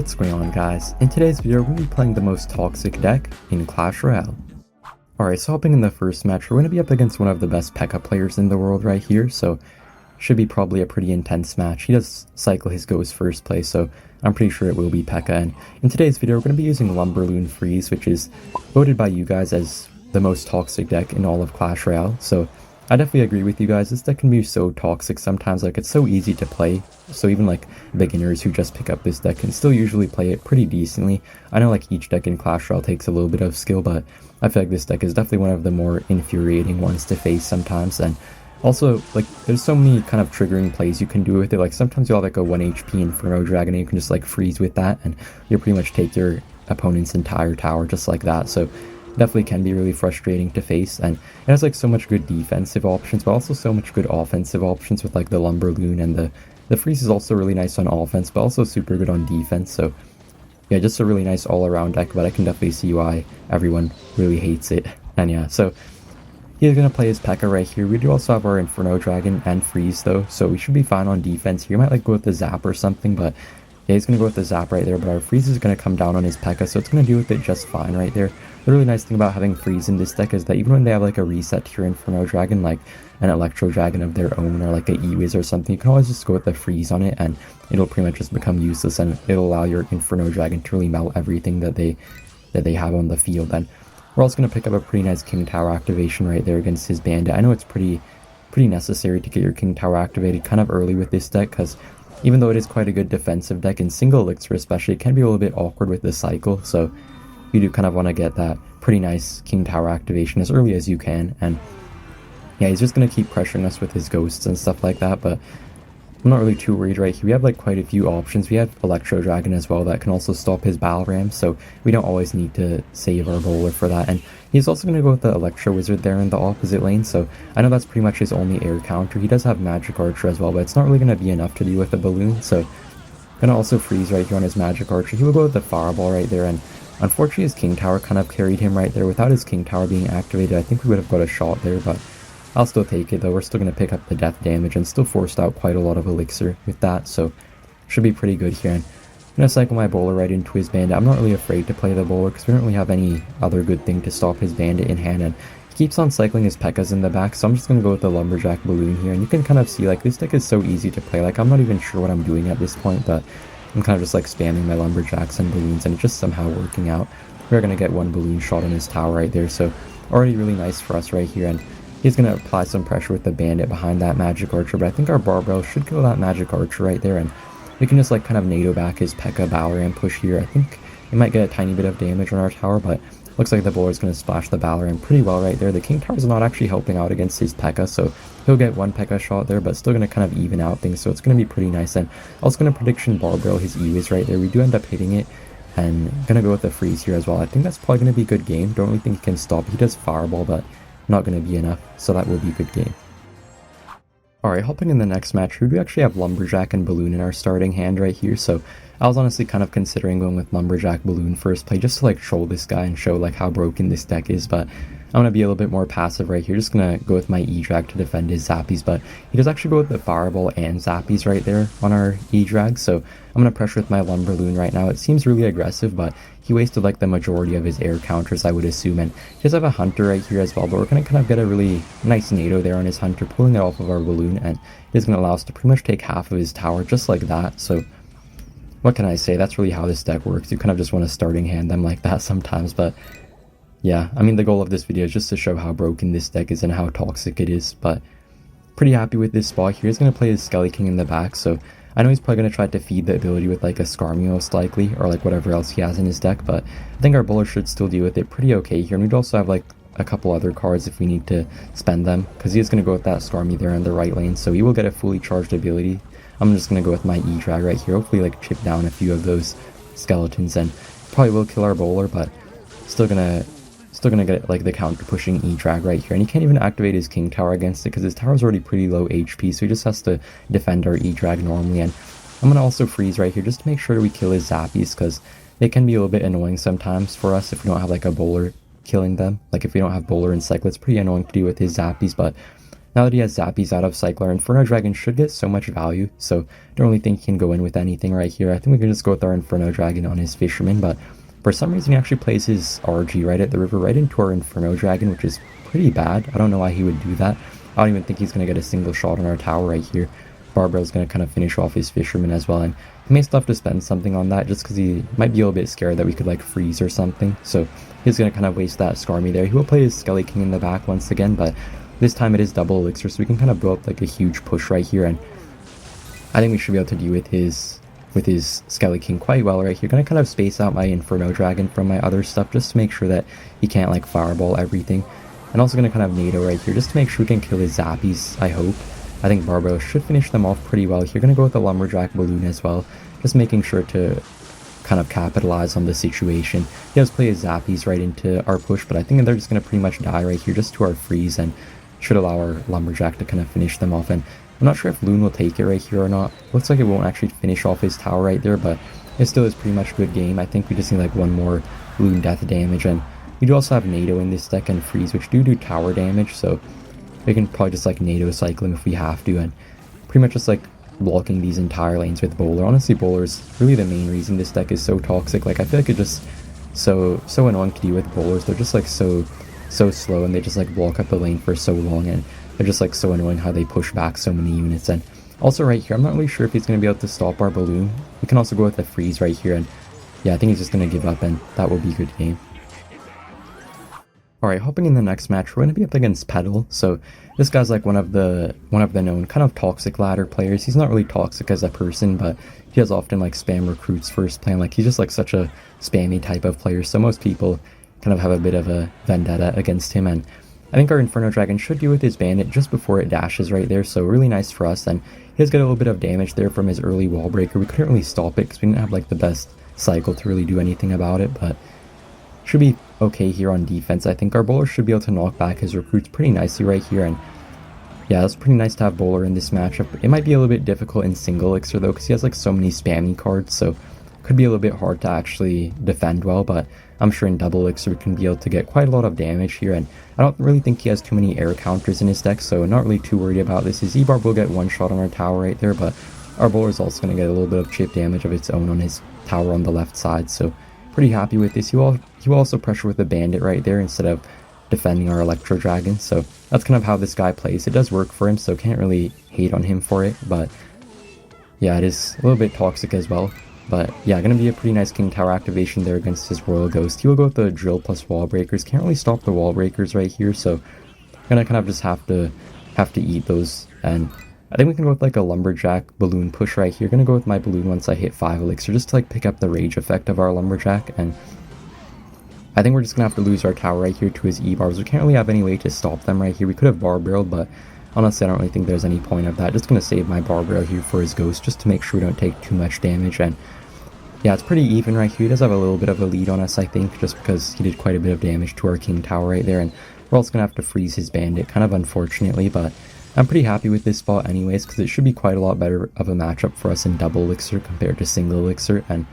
What's going on, guys? In today's video, we're going to be playing the most toxic deck in Clash Royale. Alright, so hopping in the first match, we're going to be up against one of the best Pekka players in the world right here, so should be probably a pretty intense match. He does cycle his Ghost first play, so I'm pretty sure it will be Pekka. And in today's video, we're going to be using Lumberloon Freeze, which is voted by you guys as the most toxic deck in all of Clash Royale, so I definitely agree with you guys. This deck can be so toxic sometimes, like it's so easy to play, so even like beginners who just pick up this deck can still usually play it pretty decently. I know like each deck in Clash Royale takes a little bit of skill, but I feel like this deck is definitely one of the more infuriating ones to face sometimes. And also, like, there's so many kind of triggering plays you can do with it. Like sometimes you'll have like a 1 HP Inferno Dragon and you can just like freeze with that and you'll pretty much take your opponent's entire tower just like that. So definitely can be really frustrating to face, and it has like so much good defensive options but also so much good offensive options with like the Lumberloon, and the freeze is also really nice on offense but also super good on defense. So yeah, just a really nice all-around deck, but I can definitely see why everyone really hates it. And yeah, so he's gonna play his Pekka right here. We do also have our Inferno Dragon and freeze though, so we should be fine on defense here. Might like go with the zap or something, but yeah, he's going to go with the zap right there, but our freeze is going to come down on his Pekka, so it's going to deal with it just fine right there. The really nice thing about having freeze in this deck is that even when they have like a reset to your Inferno Dragon, like an Electro Dragon of their own or like a E-Wiz or something, you can always just go with the freeze on it and it'll pretty much just become useless, and it'll allow your Inferno Dragon to really melt everything that they have on the field. And we're also going to pick up a pretty nice King Tower activation right there against his Bandit. I know it's pretty necessary to get your King Tower activated kind of early with this deck, because even though it is quite a good defensive deck, in single elixir especially, it can be a little bit awkward with the cycle, so you do kind of want to get that pretty nice King Tower activation as early as you can. And yeah, he's just going to keep pressuring us with his ghosts and stuff like that, but I'm not really too worried right here. We have like quite a few options. We have Electro Dragon as well that can also stop his Battle Ram, so we don't always need to save our bowler for that. And he's also going to go with the Electro Wizard there in the opposite lane, so I know that's pretty much his only air counter. He does have Magic Archer as well, but it's not really going to be enough to deal with the balloon, so I'm going to also freeze right here on his Magic Archer. He will go with the Fireball right there, and unfortunately his King Tower kind of carried him right there. Without his King Tower being activated, I think we would have got a shot there, but I'll still take it though. We're still going to pick up the death damage and still forced out quite a lot of elixir with that, so should be pretty good here. And I'm going to cycle my bowler right into his Bandit. I'm not really afraid to play the bowler because we don't really have any other good thing to stop his Bandit in hand, and he keeps on cycling his Pekkas in the back, so I'm just going to go with the Lumberjack Balloon here. And you can kind of see like this deck is so easy to play. Like I'm not even sure what I'm doing at this point, but I'm kind of just like spamming my Lumberjacks and Balloons and it's just somehow working out. We're going to get one balloon shot on his tower right there, so already really nice for us right here. And he's going to apply some pressure with the Bandit behind that Magic Archer, but I think our Barbell should kill that Magic Archer right there, and we can just like kind of NATO back his Pekka Balaram push here. I think it might get a tiny bit of damage on our tower, but looks like the bowler is going to splash the Balaram pretty well right there. The King Tower is not actually helping out against his Pekka, so he'll get one Pekka shot there, but still going to kind of even out things, so it's going to be pretty nice. And also going to prediction Barbell his E-Wiz right there. We do end up hitting it, and going to go with the freeze here as well. I think that's probably going to be a good game. Don't really think he can stop. He does Fireball, but not going to be enough, so that will be a good game. Alright, hopping in the next match, we do actually have Lumberjack and Balloon in our starting hand right here, so I was honestly kind of considering going with Lumberjack Balloon first play just to like troll this guy and show like how broken this deck is, but I'm going to be a little bit more passive right here. Just going to go with my E-Drag to defend his Zappies, but he does actually go with the Fireball and Zappies right there on our E-Drag, so I'm going to pressure with my Lumberloon right now. It seems really aggressive, but he wasted like the majority of his air counters, I would assume, and he does have a Hunter right here as well, but we're going to kind of get a really nice NATO there on his Hunter, pulling it off of our Balloon, and it is going to allow us to pretty much take half of his tower just like that. So what can I say? That's really how this deck works. You kind of just want to starting hand them like that sometimes, but yeah, I mean, the goal of this video is just to show how broken this deck is and how toxic it is, but pretty happy with this spot here. He's going to play his Skelly King in the back, so I know he's probably going to try to feed the ability with like a Skarmy most likely, or like whatever else he has in his deck, but I think our bowler should still deal with it pretty okay here. And we'd also have like a couple other cards if we need to spend them, because he is going to go with that Skarmy there in the right lane, so he will get a fully charged ability. I'm just going to go with my E-Drag right here, hopefully like chip down a few of those skeletons, and probably will kill our bowler, but still gonna get like the counter pushing E-Drag right here. And he can't even activate his King Tower against it because his tower is already pretty low HP, so he just has to defend our E-Drag normally. And I'm gonna also freeze right here just to make sure that we kill his Zappies, because they can be a little bit annoying sometimes for us if we don't have like a bowler killing them. Like if we don't have bowler and cycle, it's pretty annoying to deal with his Zappies, but Now that he has Zappies out of cycle, our Inferno Dragon should get so much value, so don't really think he can go in with anything right here. I think we can just go with our Inferno Dragon on his Fisherman, but for some reason he actually plays his RG right at the river, right into our Inferno Dragon, which is pretty bad. I don't know why he would do that. I don't even think he's going to get a single shot on our tower right here. Barbell's going to kind of finish off his Fisherman as well, and he may still have to spend something on that just because he might be a little bit scared that we could like freeze or something, so he's going to kind of waste that Skarmy there. He will play his Skelly King in the back once again, but this time it is double elixir, so we can kind of build up like a huge push right here, and I think we should be able to deal with his Skelly King quite well right here. Gonna kind of space out my Inferno Dragon from my other stuff just to make sure that he can't like fireball everything, and also gonna kind of NATO right here just to make sure we can kill his Zappies, I hope. I think Barbaro should finish them off pretty well here. Gonna go with the Lumberjack Balloon as well, just making sure to kind of capitalize on the situation. He does play his Zappies right into our push, but I think they're just gonna pretty much die right here just to our freeze, and should allow our Lumberjack to kind of finish them off. And I'm not sure if Loon will take it right here or not. Looks like it won't actually finish off his tower right there, but it still is pretty much a good game. I think we just need like one more Loon death damage, and we do also have NATO in this deck and freeze, which do tower damage, so we can probably just like NATO cycle him if we have to, and pretty much just like blocking these entire lanes with Bowler. Honestly, Bowler is really the main reason this deck is so toxic. Like I feel like it's just so annoying to deal with Bowlers. They're just like so slow, and they just like block up the lane for so long, and they're just like so annoying how they push back so many units. And also right here, I'm not really sure if he's going to be able to stop our balloon. We can also go with the freeze right here, and yeah, I think he's just going to give up, and that will be a good game. Alright, hopping in the next match, we're going to be up against Petal. So this guy's like one of the known kind of toxic ladder players. He's not really toxic as a person, but he has often like spam recruits first plan. Like he's just like such a spammy type of player, so most people kind of have a bit of a vendetta against him. And I think our Inferno Dragon should deal with his Bandit just before it dashes right there, so really nice for us. And he does get a little bit of damage there from his early wall breaker. We couldn't really stop it because we didn't have like the best cycle to really do anything about it, but should be okay here on defense. I think our Bowler should be able to knock back his recruits pretty nicely right here, and yeah, it's pretty nice to have Bowler in this matchup. It might be a little bit difficult in single elixir though, because he has like so many spammy cards, so could be a little bit hard to actually defend well, but I'm sure in double elixir we can be able to get quite a lot of damage here. And I don't really think he has too many air counters in his deck, so not really too worried about this. His E-Barb will get one shot on our tower right there, but our Bowler is also going to get a little bit of chip damage of its own on his tower on the left side, so pretty happy with this. He will also pressure with the Bandit right there instead of defending our Electro Dragon, so that's kind of how this guy plays. It does work for him, so can't really hate on him for it, but yeah, it is a little bit toxic as well. But yeah, gonna be a pretty nice King Tower activation there against his Royal Ghost. He will go with the Drill plus Wall Breakers. Can't really stop the Wall Breakers right here, so gonna kind of just have to eat those. And I think we can go with like a Lumberjack Balloon push right here. Gonna go with my Balloon once I hit 5 elixir, just to like pick up the rage effect of our Lumberjack. And I think we're just gonna have to lose our tower right here to his E-Barbs. We can't really have any way to stop them right here. We could have Bar Barreled, but honestly I don't really think there's any point of that. Just gonna save my Bar Barrel here for his Ghost, just to make sure we don't take too much damage. And yeah, it's pretty even right here. He does have a little bit of a lead on us, I think, just because he did quite a bit of damage to our King Tower right there. And we're also gonna have to freeze his Bandit, kind of unfortunately, but I'm pretty happy with this spot anyways, because it should be quite a lot better of a matchup for us in double elixir compared to single elixir. And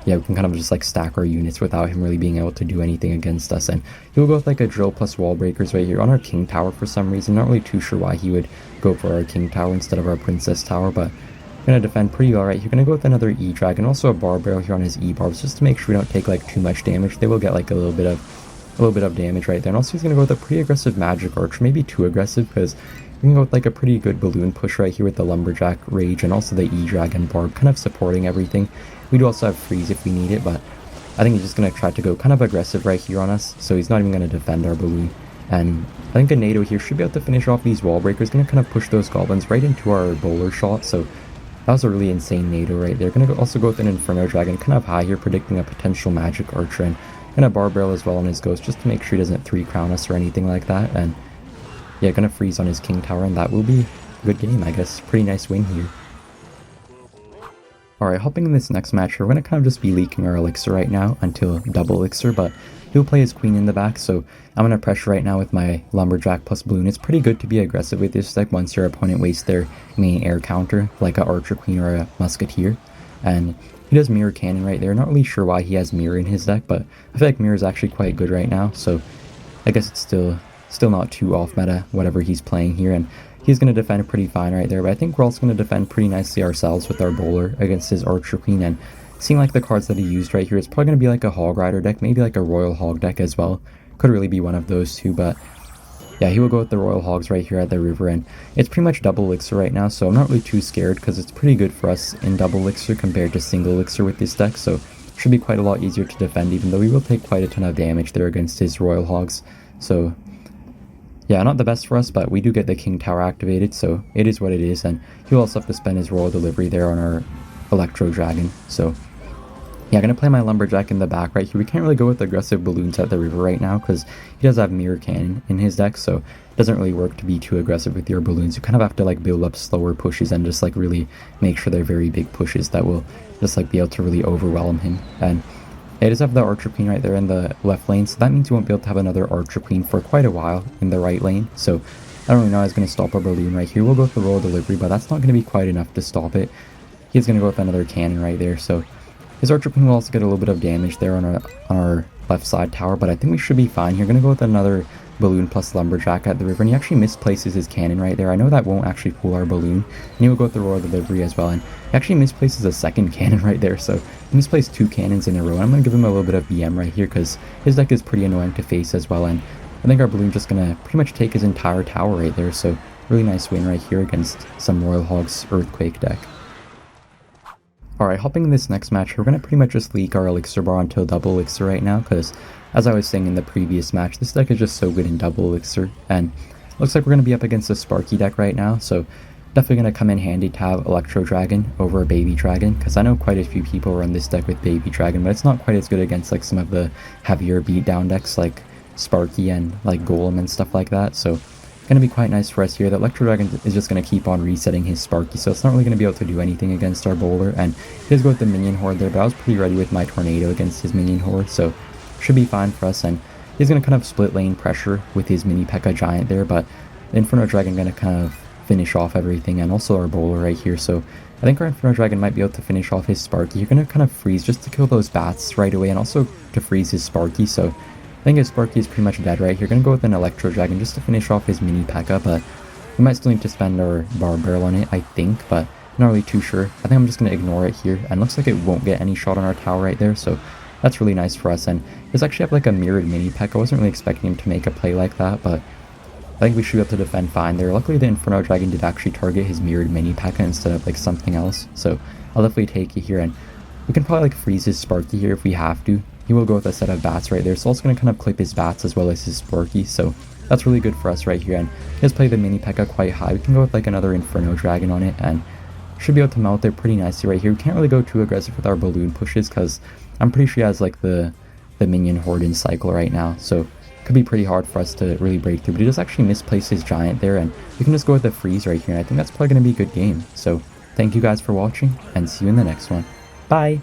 yeah, we can kind of just like stack our units without him really being able to do anything against us. And he'll go with like a Drill plus Wall Breakers right here on our King Tower for some reason. Not really too sure why he would go for our King Tower instead of our Princess Tower, but gonna defend pretty well right here. Gonna go with another E-Dragon, also a Bar Barrel here on his E-Barbs, just to make sure we don't take like too much damage. They will get like a little bit of damage right there. And also he's gonna go with a pretty aggressive Magic Archer, maybe too aggressive, because we can go with like a pretty good Balloon push right here with the Lumberjack Rage and also the E-Dragon Barb kind of supporting everything. We do also have freeze if we need it, but I think he's just gonna try to go kind of aggressive right here on us, so he's not even gonna defend our Balloon. And I think a NATO here should be able to finish off these Wall Breakers. Gonna kind of push those Goblins right into our Bowler shot, so that was a really insane NATO right there. Gonna also go with an Inferno Dragon, kind of high here, predicting a potential Magic Archer, and gonna Bar Barrel as well on his Ghost, just to make sure he doesn't 3-crown us or anything like that. And yeah, gonna freeze on his King Tower, and that will be a good game, I guess. Pretty nice win here. Alright, hopping in this next match, we're gonna kind of just be leaking our elixir right now until double elixir, but he'll play his Queen in the back, so I'm gonna pressure right now with my Lumberjack plus Balloon. It's pretty good to be aggressive with this deck once your opponent wastes their main air counter, like a Archer Queen or a Musketeer. And he does Mirror Cannon right there. Not really sure why he has Mirror in his deck, but I feel like Mirror is actually quite good right now, so I guess it's still still not too off meta, whatever he's playing here, and he's going to defend pretty fine right there, but I think we're also going to defend pretty nicely ourselves with our bowler against his Archer Queen, and seeing like the cards that he used right here, it's probably going to be like a Hog Rider deck, maybe like a Royal Hog deck as well. Could really be one of those two, but yeah, he will go with the Royal Hogs right here at the river, and it's pretty much double elixir right now, so I'm not really too scared because it's pretty good for us in double elixir compared to single elixir with this deck, so should be quite a lot easier to defend, even though we will take quite a ton of damage there against his Royal Hogs. So yeah, not the best for us, but we do get the King Tower activated, so it is what it is, and he'll also have to spend his Royal Delivery there on our Electro Dragon. So yeah, I'm going to play my Lumberjack in the back right here. We can't really go with aggressive balloons at the river right now because he does have Mirror Cannon in his deck, so it doesn't really work to be too aggressive with your balloons. You kind of have to like build up slower pushes and just like really make sure they're very big pushes that will just like be able to really overwhelm him. And it does have the Archer Queen right there in the left lane, so that means you won't be able to have another Archer Queen for quite a while in the right lane. So I don't really know how he's going to stop our balloon right here. We'll go with the Royal Delivery, but that's not going to be quite enough to stop it. He's going to go with another cannon right there, so his Archer Queen will also get a little bit of damage there on our left side tower, but I think we should be fine here. Going to go with another balloon plus Lumberjack at the river, and he actually misplaces his cannon right there. I know that won't actually pull our balloon, and he will go with the Royal Delivery as well, and he actually misplaces a second cannon right there, so he misplaced 2 cannons in a row, and I'm going to give him a little bit of BM right here because his deck is pretty annoying to face as well, and I think our balloon's just going to pretty much take his entire tower right there, so really nice win right here against some Royal Hogs Earthquake deck. Alright, hopping in this next match, we're going to pretty much just leak our Elixir bar until double Elixir right now, because as I was saying in the previous match, this deck is just so good in double Elixir, and looks like we're going to be up against a Sparky deck right now, so definitely going to come in handy to have Electro Dragon over a Baby Dragon, because I know quite a few people run this deck with Baby Dragon, but it's not quite as good against like some of the heavier beatdown decks like Sparky and like Golem and stuff like that, so going to be quite nice for us here. The Electro Dragon is just going to keep on resetting his Sparky, so it's not really going to be able to do anything against our bowler, and he does go with the Minion Horde there, but I was pretty ready with my Tornado against his Minion Horde, so should be fine for us, and he's going to kind of split lane pressure with his Mini Pekka Giant there, but the Inferno Dragon going to kind of finish off everything, and also our bowler right here, so I think our Inferno Dragon might be able to finish off his Sparky. You're going to kind of freeze just to kill those bats right away, and also to freeze his Sparky, so I think his Sparky is pretty much dead right here. Going to go with an Electro Dragon just to finish off his Mini Pekka, but we might still need to spend our Bar Barrel on it, I think, but I'm not really too sure. I think I'm just going to ignore it here, and looks like it won't get any shot on our tower right there, so that's really nice for us. And this actually have like a mirrored Mini Pekka. I wasn't really expecting him to make a play like that, but I think we should be able to defend fine there. Luckily the Inferno Dragon did actually target his mirrored Mini Pekka instead of like something else, so I'll definitely take it here, and we can probably like freeze his Sparky here if we have to. He will go with a set of bats right there, so also going to kind of clip his bats as well as his Sparky, so that's really good for us right here. And he does play the Mini Pekka quite high. We can go with like another Inferno Dragon on it, and should be able to mount there pretty nicely right here. We can't really go too aggressive with our balloon pushes because I'm pretty sure he has like the Minion Horde in cycle right now, so it could be pretty hard for us to really break through. But he does actually misplace his Giant there, and we can just go with the freeze right here, and I think that's probably going to be a good game. So thank you guys for watching, and see you in the next one. Bye!